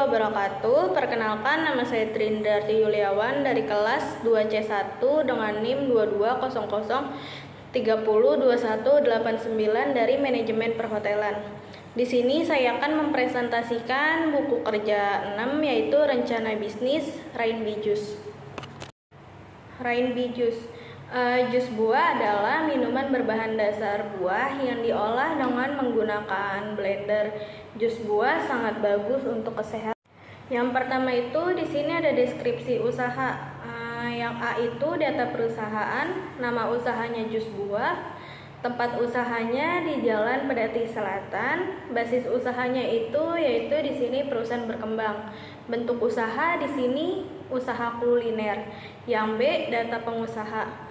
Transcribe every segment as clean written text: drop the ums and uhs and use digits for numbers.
wabarakatuh. Perkenalkan, nama saya Trindarti Yuliawan dari kelas 2C1 dengan NIM 2200302189 dari Manajemen Perhotelan. Di sini saya akan mempresentasikan buku kerja 6, yaitu Rencana Bisnis Rain Bee Juice. Rain Bee Juice. Jus buah adalah minuman berbahan dasar buah yang diolah dengan menggunakan blender. Jus buah sangat bagus untuk kesehatan. Yang pertama itu di sini ada deskripsi usaha. Yang A itu data perusahaan, nama usahanya jus buah, tempat usahanya di Jalan Pedati Selatan, basis usahanya itu yaitu di sini perusahaan berkembang. Bentuk usaha di sini usaha kuliner. Yang B data pengusaha.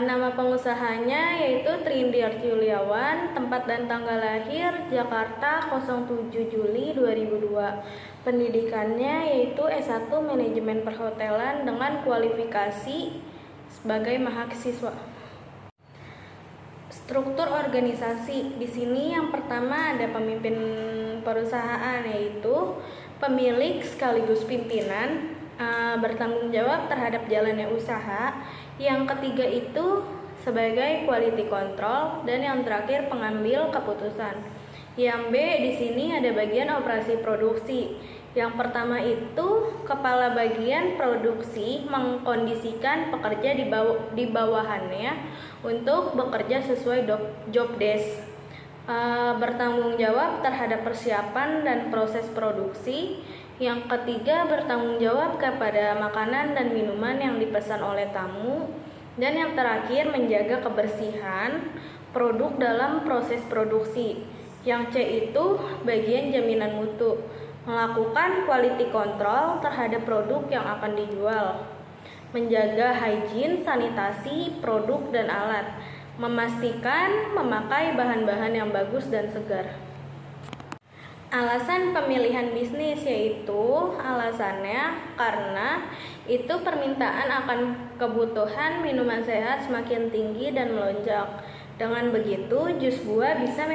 Nama pengusahanya yaitu Trindarti Yuliawan, tempat dan tanggal lahir Jakarta 07 Juli 2002. Pendidikannya yaitu S1 Manajemen Perhotelan dengan kualifikasi sebagai mahasiswa. Struktur organisasi di sini yang pertama ada pemimpin perusahaan yaitu pemilik sekaligus pimpinan, bertanggung jawab terhadap jalannya usaha. Yang ketiga itu sebagai quality control, dan yang terakhir pengambil keputusan. Yang B di sini ada bagian operasi produksi. Yang pertama itu kepala bagian produksi mengkondisikan pekerja di bawahannya untuk bekerja sesuai job desk. Bertanggung jawab terhadap persiapan dan proses produksi. Yang ketiga bertanggung jawab kepada makanan dan minuman yang dipesan oleh tamu. Dan yang terakhir menjaga kebersihan produk dalam proses produksi. Yang C itu bagian jaminan mutu, melakukan quality control terhadap produk yang akan dijual, menjaga hygiene sanitasi produk dan alat, memastikan memakai bahan-bahan yang bagus dan segar. Alasan pemilihan bisnis yaitu alasannya karena itu permintaan akan kebutuhan minuman sehat semakin tinggi dan melonjak. Dengan begitu, jus buah bisa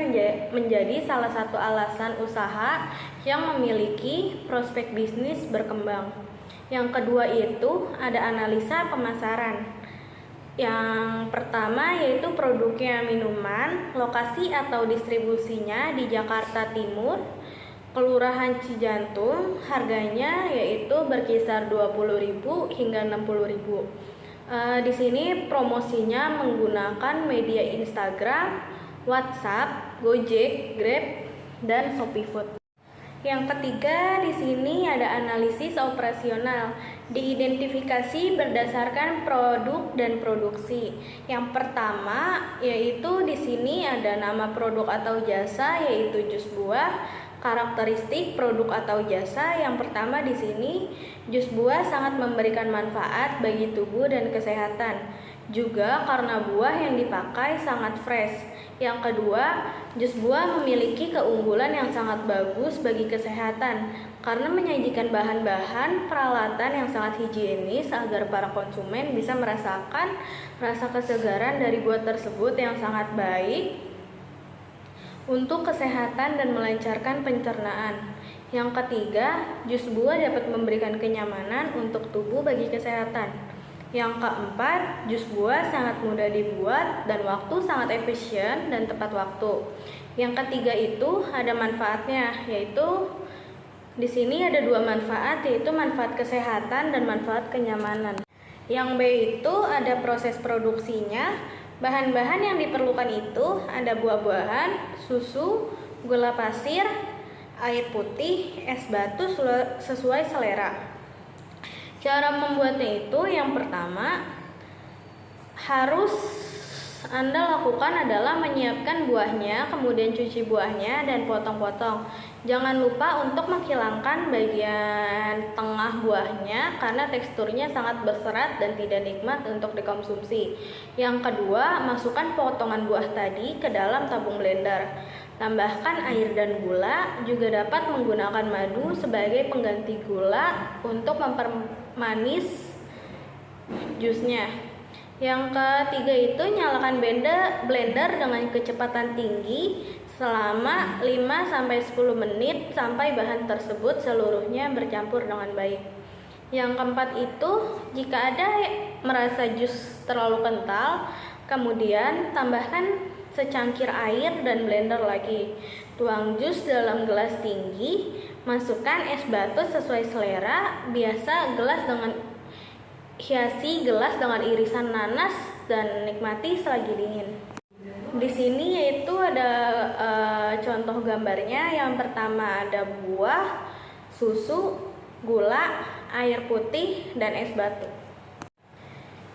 menjadi salah satu alasan usaha yang memiliki prospek bisnis berkembang. Yang kedua itu ada analisa pemasaran. Yang pertama yaitu produknya minuman, lokasi atau distribusinya di Jakarta Timur, Kelurahan Cijantung, harganya yaitu berkisar 20.000 hingga 60.000. Di sini promosinya menggunakan media Instagram, WhatsApp, Gojek, Grab, dan Shopee Food. Yang ketiga di sini ada analisis operasional, diidentifikasi berdasarkan produk dan produksi. Yang pertama yaitu di sini ada nama produk atau jasa yaitu jus buah, karakteristik produk atau jasa. Yang pertama di sini jus buah sangat memberikan manfaat bagi tubuh dan kesehatan, juga karena buah yang dipakai sangat fresh. Yang kedua, jus buah memiliki keunggulan yang sangat bagus bagi kesehatan karena menyajikan bahan-bahan peralatan yang sangat higienis agar para konsumen bisa merasakan rasa kesegaran dari buah tersebut yang sangat baik untuk kesehatan dan melancarkan pencernaan. Yang ketiga, jus buah dapat memberikan kenyamanan untuk tubuh bagi kesehatan. Yang keempat, jus buah sangat mudah dibuat dan waktu sangat efisien dan tepat waktu. Yang ketiga itu ada manfaatnya, yaitu di sini ada dua manfaat, yaitu manfaat kesehatan dan manfaat kenyamanan. Yang B itu ada proses produksinya. Bahan-bahan yang diperlukan itu ada buah-buahan, susu, gula pasir, air putih, es batu sesuai selera. Cara membuatnya itu yang pertama harus Anda lakukan adalah menyiapkan buahnya, kemudian cuci buahnya dan potong-potong. Jangan lupa untuk menghilangkan bagian tengah buahnya karena teksturnya sangat berserat dan tidak nikmat untuk dikonsumsi. Yang kedua, masukkan potongan buah tadi ke dalam tabung blender. Tambahkan air dan gula, juga dapat menggunakan madu sebagai pengganti gula untuk mempermanis jusnya. Yang ketiga itu nyalakan blender dengan kecepatan tinggi selama 5-10 menit sampai bahan tersebut seluruhnya bercampur dengan baik. Yang keempat itu, jika ada merasa jus terlalu kental, kemudian tambahkan secangkir air dan blender lagi. Tuang jus dalam gelas tinggi, masukkan es batu sesuai selera. Hiasi gelas dengan irisan nanas dan nikmati selagi dingin. Di sini yaitu ada contoh gambarnya. Yang pertama ada buah, susu, gula, air putih, dan es batu.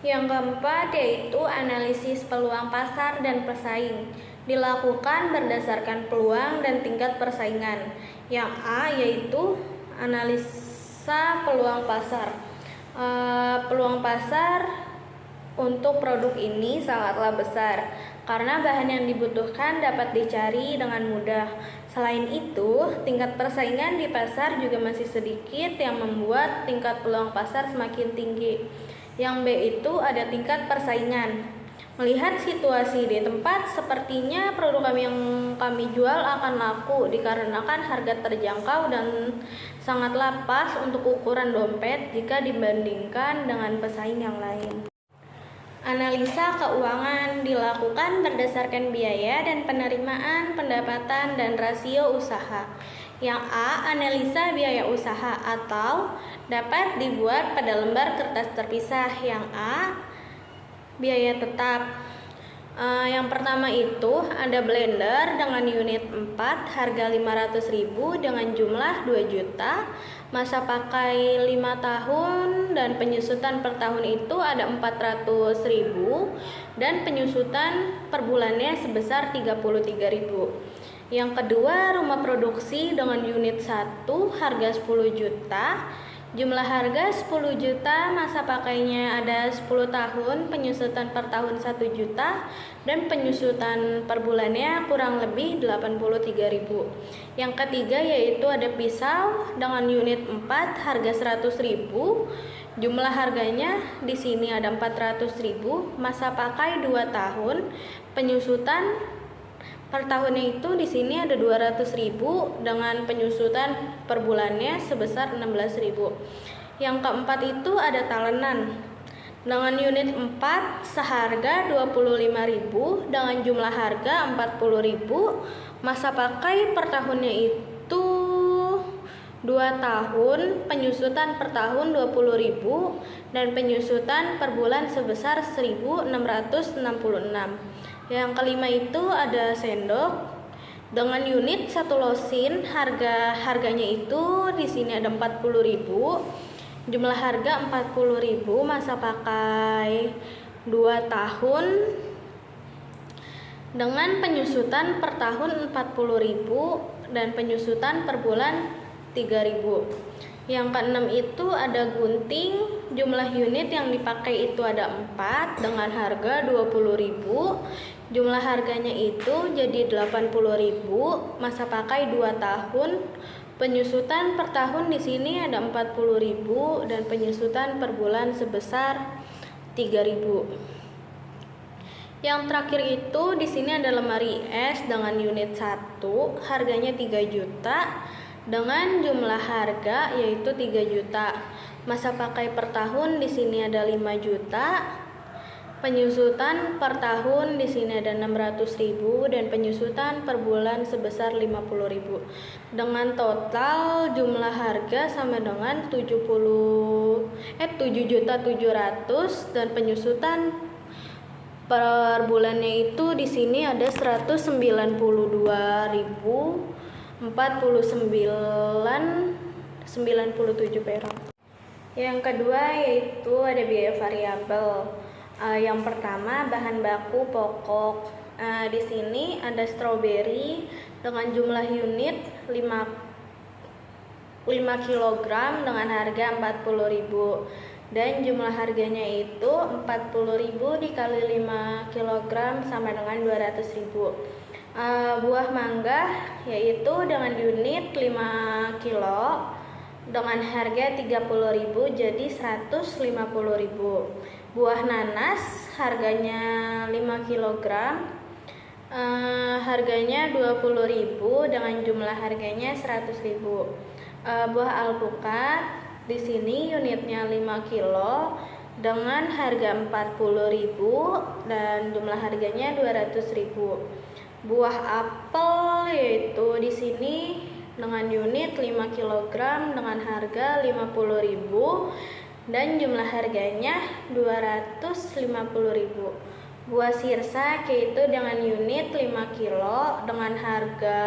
Yang keempat yaitu analisis peluang pasar dan pesaing. Dilakukan berdasarkan peluang dan tingkat persaingan. Yang A yaitu analisa peluang pasar. Peluang pasar untuk produk ini sangatlah besar karena bahan yang dibutuhkan dapat dicari dengan mudah. Selain itu, tingkat persaingan di pasar juga masih sedikit yang membuat tingkat peluang pasar semakin tinggi. Yang B itu ada tingkat persaingan. Melihat situasi di tempat, sepertinya produk yang kami jual akan laku dikarenakan harga terjangkau dan sangatlah pas untuk ukuran dompet jika dibandingkan dengan pesaing yang lain. Analisa keuangan dilakukan berdasarkan biaya dan penerimaan, pendapatan, dan rasio usaha. Yang A, analisa biaya usaha atau dapat dibuat pada lembar kertas terpisah. Yang A, biaya tetap. Yang pertama itu ada blender dengan unit 4 harga 500.000 dengan jumlah 2 juta, masa pakai 5 tahun dan penyusutan per tahun itu ada 400.000 dan penyusutan per bulannya sebesar 33.000. Yang kedua, rumah produksi dengan unit 1 harga 10 juta. Jumlah harga 10 juta, masa pakainya ada 10 tahun, penyusutan per tahun 1 juta, dan penyusutan per bulannya kurang lebih 83.000. Yang ketiga yaitu ada pisau dengan unit 4 harga 100.000. Jumlah harganya di sini ada 400.000, masa pakai 2 tahun, penyusutan per tahunnya itu di sini ada 200.000 dengan penyusutan per bulannya sebesar 16.000. Yang keempat itu ada talenan dengan unit 4 seharga 25.000 dengan jumlah harga 40.000, masa pakai per tahunnya itu 2 tahun, penyusutan per tahun 20.000 dan penyusutan per bulan sebesar 1.666. Yang kelima itu ada sendok dengan unit 1 losin, harganya itu di sini ada 40.000, jumlah harga 40.000, masa pakai 2 tahun dengan penyusutan per tahun 40.000 dan penyusutan per bulan 3.000. Yang keenam itu ada gunting, jumlah unit yang dipakai itu ada 4 dengan harga 20.000, jumlah harganya itu jadi 80.000, masa pakai 2 tahun, penyusutan per tahun di sini ada 40.000 dan penyusutan per bulan sebesar 3.000. Yang terakhir itu di sini ada lemari es dengan unit 1, harganya 3 juta dengan jumlah harga yaitu 3 juta. Masa pakai per tahun di sini ada 5 juta. Penyusutan per tahun di sini ada 600.000 dan penyusutan per bulan sebesar 50.000. Dengan total jumlah harga sama dengan 7.700.000 dan penyusutan per bulannya itu di sini ada 192.049,97 perak. Yang kedua yaitu ada biaya variabel. Yang pertama bahan baku pokok. Di sini ada stroberi dengan jumlah unit 5 kg dengan harga 40.000 dan jumlah harganya itu 40.000 dikali 5 kg sama dengan 200.000. Buah mangga yaitu dengan unit 5 kilo dengan harga 30.000 jadi 150.000. Buah nanas harganya 5 kg Harganya 20.000 dengan jumlah harganya 100.000. Buah alpukat di sini unitnya 5 kilo dengan harga 40.000 dan jumlah harganya 200.000. Buah apel yaitu di sini dengan unit 5 kg dengan harga 50.000 dan jumlah harganya 250.000. Buah sirsak yaitu dengan unit 5 kilo dengan harga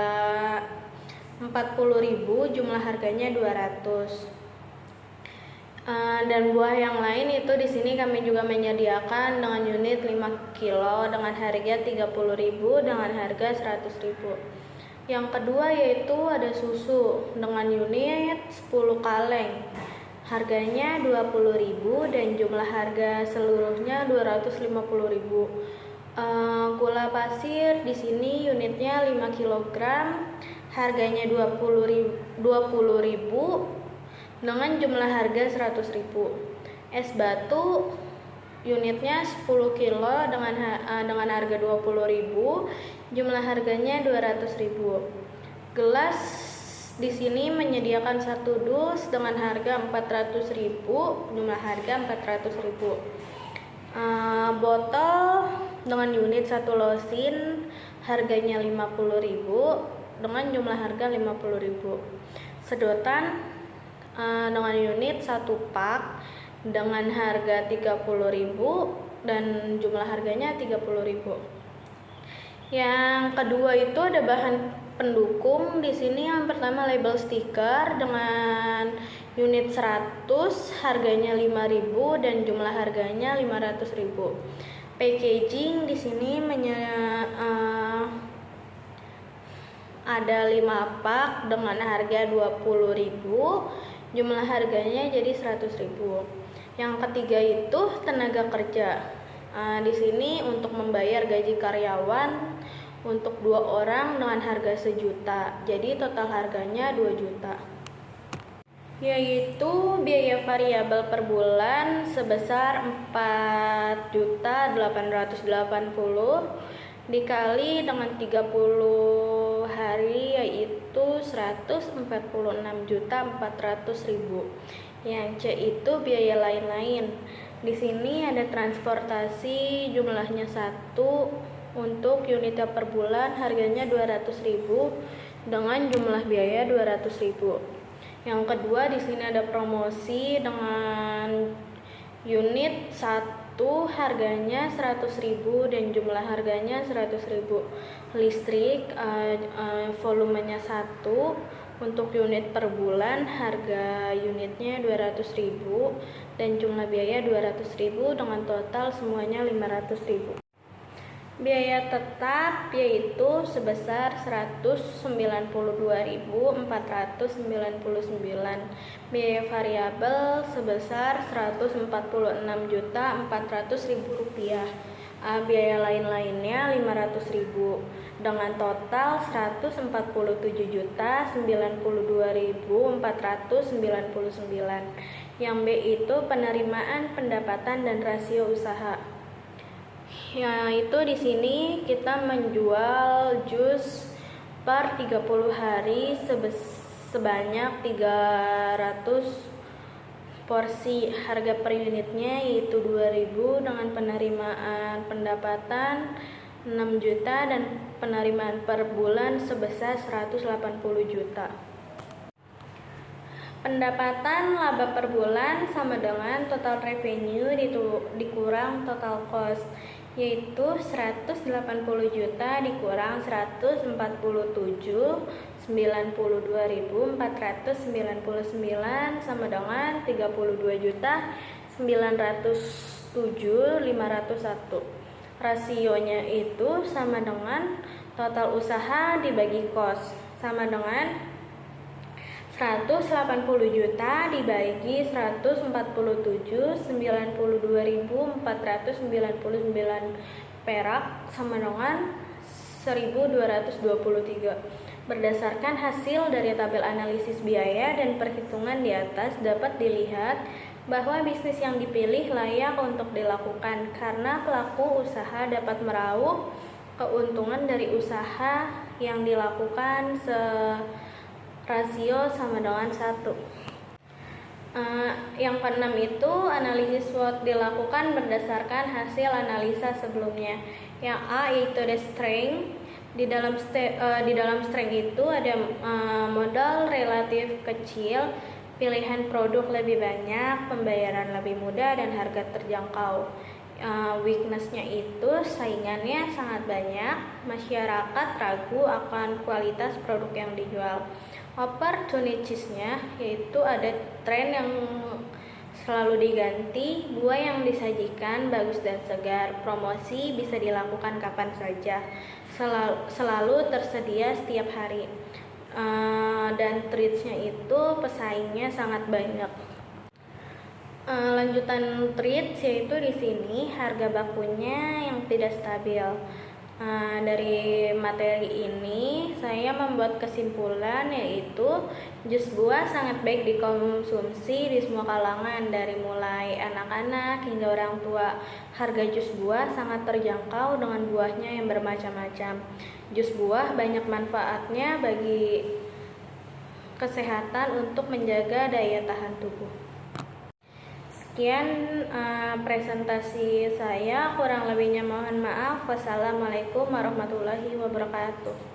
40.000, jumlah harganya 200. Dan buah yang lain itu di sini kami juga menyediakan dengan unit 5 kilo dengan harga 30.000 dengan harga 100.000. Yang kedua yaitu ada susu dengan unit 10 kaleng. Harganya 20.000 dan jumlah harga seluruhnya 250.000. Gula pasir di sini unitnya 5 kg, harganya 20.000 dengan jumlah harga 100.000. Es batu unitnya 10 kilo dengan harga 20.000, jumlah harganya 200.000. Gelas di sini menyediakan 1 dus dengan harga 400.000, jumlah harga 400.000. Botol dengan unit 1 losin harganya 50.000 dengan jumlah harga 50.000. Sedotan dengan unit 1 pak dengan harga 30.000 dan jumlah harganya 30.000. Yang kedua itu ada bahan pendukung. Di sini yang pertama label stiker dengan unit 100, harganya 5.000 dan jumlah harganya 500.000. Packaging di sini ada 5 pak dengan harga 20.000, jumlah harganya jadi 100.000. Yang ketiga itu tenaga kerja. Di sini untuk membayar gaji karyawan untuk 2 orang dengan harga 1 juta, jadi total harganya 2 juta. Yaitu biaya variabel per bulan sebesar 4.880 dikali dengan 30 hari yaitu 146.400.000. Yang C itu biaya lain-lain. Di sini ada transportasi jumlahnya 1 untuk unitnya per bulan harganya 200.000 dengan jumlah biaya 200.000. Yang kedua di sini ada promosi dengan unit 1 harganya 100.000 dan jumlah harganya 100.000. Listrik volumenya 1 untuk unit per bulan harga unitnya 200.000 dan jumlah biaya 200.000 dengan total semuanya 500.000. Biaya tetap yaitu sebesar 192.499. Biaya variabel sebesar 146.400.000 rupiah. Biaya lain-lainnya 500.000 dengan total 147.092.499. Yang B itu penerimaan pendapatan dan rasio usaha. Yaitu di sini kita menjual jus per 30 hari sebanyak 300 porsi. Harga per unitnya yaitu 2.000 dengan penerimaan pendapatan 6 juta dan penerimaan per bulan sebesar 180 juta. Pendapatan laba per bulan sama dengan total revenue dikurang total cost, yaitu 180 juta dikurang 147.092.499 sama dengan 32.907.501. Rasionya itu sama dengan total usaha dibagi cost sama dengan 180 juta dibagi 147.092.499 perak sama dengan 1.223. Berdasarkan hasil dari tabel analisis biaya dan perhitungan di atas dapat dilihat bahwa bisnis yang dipilih layak untuk dilakukan karena pelaku usaha dapat meraup keuntungan dari usaha yang dilakukan rasio sama dengan 1. Yang keenam itu analisis SWOT dilakukan berdasarkan hasil analisa sebelumnya. Yang A yaitu the strength. Di dalam strength itu ada modal relatif kecil, pilihan produk lebih banyak, pembayaran lebih mudah, dan harga terjangkau. Weakness-nya itu saingannya sangat banyak, masyarakat ragu akan kualitas produk yang dijual. Opportunities-nya yaitu ada tren yang selalu diganti, buah yang disajikan bagus dan segar, promosi bisa dilakukan kapan saja, selalu tersedia setiap hari, dan treats-nya itu pesaingnya sangat banyak. Lanjutan treats yaitu di sini harga bakunya yang tidak stabil. Dari materi ini saya membuat kesimpulan yaitu jus buah sangat baik dikonsumsi di semua kalangan, dari mulai anak-anak hingga orang tua. Harga jus buah sangat terjangkau dengan buahnya yang bermacam-macam. Jus buah banyak manfaatnya bagi kesehatan untuk menjaga daya tahan tubuh. Sekian presentasi saya, kurang lebihnya mohon maaf. Wassalamualaikum warahmatullahi wabarakatuh.